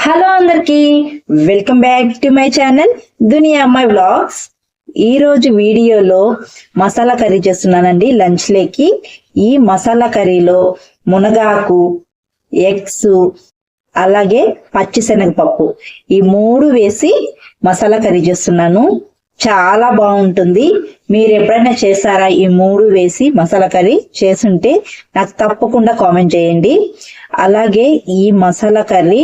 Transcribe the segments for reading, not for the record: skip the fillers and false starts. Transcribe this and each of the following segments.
Hello అందరికి welcome back to my channel Duniya Ammayi vlogs. ఈ రోజు వీడియోలో మసాలా కర్రీ చేస్తున్నానండి లంచ్ లేకి. ఈ మసాలా కర్రీలో మునగాకు, ఎగ్స్, అలాగే పచ్చిశనగపప్పు ఈ మూడు వేసి మసాలా కర్రీ చేస్తున్నాను. చాలా బాగుంటుంది. మీరు ఎప్పుడైనా చేస్తారా ఈ మూడు వేసి మసాలా కర్రీ? చేసుంటే నాకు తప్పకుండా కామెంట్ చేయండి. అలాగే ఈ మసాలా కర్రీ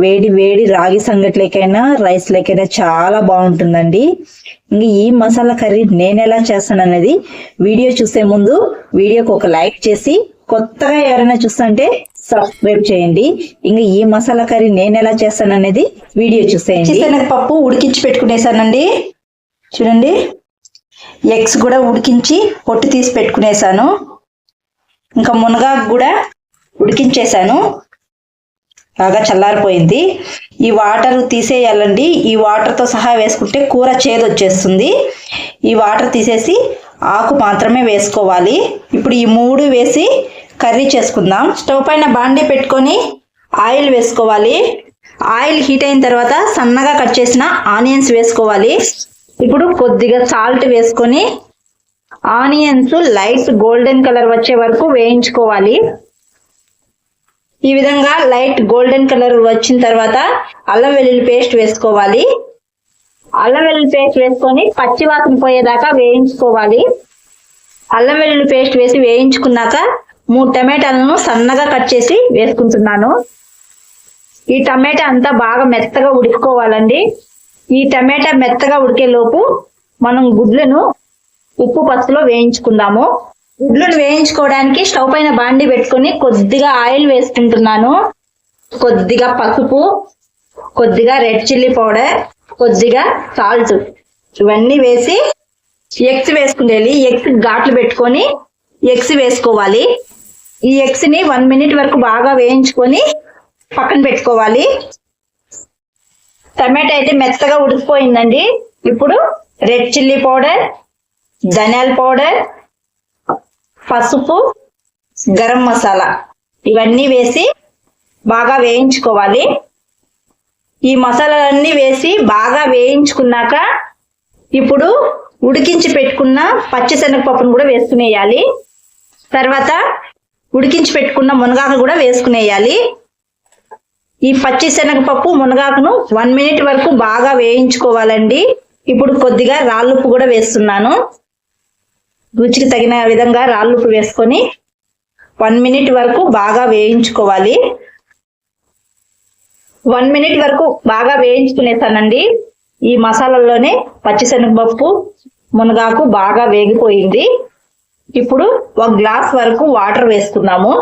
వేడి వేడి రాగి సంగట్లేకైనా రైస్ లేకైనా చాలా బాగుంటుందండి. ఇంక ఈ మసాలా కర్రీ నేను ఎలా చేస్తాను అనేది వీడియో చూసే ముందు వీడియోకి ఒక లైక్ చేసి, కొత్తగా ఎవరైనా చూస్తుంటే సబ్స్క్రైబ్ చేయండి. ఇంకా ఈ మసాలా కర్రీ నేను ఎలా చేస్తాను అనేది వీడియో చూసేయండి. శనగపప్పు ఉడికించి పెట్టుకునేసానండి. చూడండి, ఎగ్స్ కూడా ఉడికించి పొట్టు తీసి పెట్టుకునేసాను. ఇంకా మునగాకు కూడా ఉడికించేసాను, బాగా చల్లారిపోయింది. ఈ వాటర్ తీసేయాలండి. ఈ వాటర్తో సహా వేసుకుంటే కూర చేదు వచ్చేస్తుంది. ఈ వాటర్ తీసేసి ఆకు మాత్రమే వేసుకోవాలి. ఇప్పుడు ఈ మూడు వేసి కర్రీ చేసుకుందాం. స్టవ్ పైన బాండీ పెట్టుకొని ఆయిల్ వేసుకోవాలి. ఆయిల్ హీట్ అయిన తర్వాత సన్నగా కట్ చేసిన ఆనియన్స్ వేసుకోవాలి. ఇప్పుడు కొద్దిగా సాల్ట్ వేసుకొని ఆనియన్స్ లైట్ గోల్డెన్ కలర్ వచ్చే వరకు వేయించుకోవాలి. ఈ విధంగా లైట్ గోల్డెన్ కలర్ వచ్చిన తర్వాత అల్లం వెల్లుల్లి పేస్ట్ వేసుకోవాలి. అల్లం వెల్లుల్లి పేస్ట్ వేసుకొని పచ్చి వాసన పోయేదాకా వేయించుకోవాలి. అల్లం వెల్లుల్లి పేస్ట్ వేసి వేయించుకున్నాక 3 టమాటాలను సన్నగా కట్ చేసి వేసుకుంటున్నాను. ఈ టమాటా అంతా బాగా మెత్తగా ఉడుకోవాలండి. ఈ టమాటా మెత్తగా ఉడికే లోపు మనం గుడ్లను ఉప్పు పసుపులో వేయించుకుందాము. గుడ్లను వేయించుకోవడానికి స్టవ్ పైన బాండీ పెట్టుకొని కొద్దిగా ఆయిల్ వేసుకుంటున్నాను. కొద్దిగా పసుపు, కొద్దిగా రెడ్ చిల్లీ పౌడర్, కొద్దిగా సాల్ట్ ఇవన్నీ వేసి ఎగ్స్ వేసుకునేది. ఎగ్స్ ఘాట్లు పెట్టుకొని ఎగ్స్ వేసుకోవాలి. ఈ ఎగ్స్ ని 1 మినిట్ వరకు బాగా వేయించుకొని పక్కన పెట్టుకోవాలి. టమాటా అయితే మెత్తగా ఉడికిపోయిందండి. ఇప్పుడు రెడ్ చిల్లీ పౌడర్, ధనియాల పౌడర్, పసుపు, గరం మసాలా ఇవన్నీ వేసి బాగా వేయించుకోవాలి. ఈ మసాలాలన్నీ వేసి బాగా వేయించుకున్నాక ఇప్పుడు ఉడికించి పెట్టుకున్న పచ్చిశనగపప్పును కూడా వేసుకునేయాలి. తర్వాత ఉడికించి పెట్టుకున్న మునగాకు కూడా వేసుకునేయాలి. ఈ పచ్చిశనగపప్పు మునగాకును 1 మినిట్ వరకు బాగా వేయించుకోవాలండి. ఇప్పుడు కొద్దిగా రాళ్ళుప్పు కూడా వేస్తున్నాను. రుచికి తగిన విధంగా రాళ్ళుప్పు వేసుకొని 1 మినిట్ వరకు బాగా వేయించుకోవాలి. 1 మినిట్ వరకు బాగా వేయించుకునేసానండి. ఈ మసాలాలోనే పచ్చిశనగపప్పు, మునగాకు బాగా వేగిపోయింది. ఇప్పుడు 1 గ్లాస్ వరకు వాటర్ వేసుకున్నాము.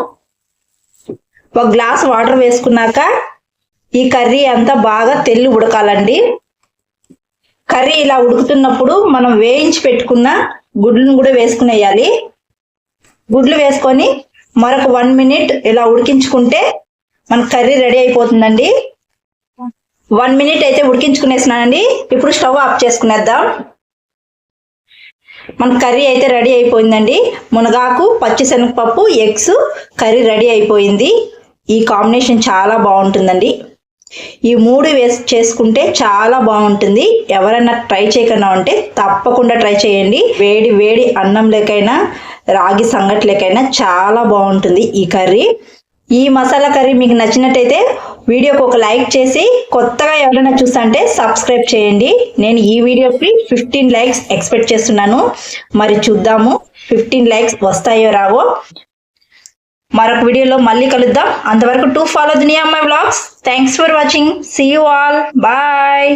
1 గ్లాస్ వాటర్ వేసుకున్నాక ఈ కర్రీ అంతా బాగా తెల్లి ఉడకాలండి. కర్రీ ఇలా ఉడుకుతున్నప్పుడు మనం వేయించి పెట్టుకున్న గుడ్లను కూడా వేసుకునేయాలి. గుడ్లు వేసుకొని మరొక 1 మినిట్ ఇలా ఉడికించుకుంటే మన కర్రీ రెడీ అయిపోతుందండి. 1 మినిట్ అయితే ఉడికించుకునేసినానండి. ఇప్పుడు స్టవ్ ఆఫ్ చేసుకునేద్దాం. మన కర్రీ అయితే రెడీ అయిపోయిందండి. మునగాకు, పచ్చిశనగపప్పు, ఎగ్స్ కర్రీ రెడీ అయిపోయింది. ఈ కాంబినేషన్ చాలా బాగుంటుందండి. ఈ మూడు వేసి చేసుకుంటే చాలా బాగుంటుంది. ఎవరైనా ట్రై చేయకుండా ఉంటే తప్పకుండా ట్రై చేయండి. వేడి వేడి అన్నంలోకైనా రాగి సంగట్లేకైనా చాలా బాగుంటుంది ఈ కర్రీ. ఈ మసాలా కర్రీ మీకు నచ్చినట్టయితే వీడియోకి ఒక లైక్ చేసి, కొత్తగా ఎవరైనా చూస్తుంటే సబ్స్క్రైబ్ చేయండి. నేను ఈ వీడియోకి 15 లైక్స్ ఎక్స్పెక్ట్ చేస్తున్నాను. మరి చూద్దాము 15 లైక్స్ వస్తాయో రావో. మరొక వీడియోలో మళ్ళీ కలుద్దాం. అంతవరకు to follow Duniya Ammayi vlogs. Thanks for watching. See you all. Bye.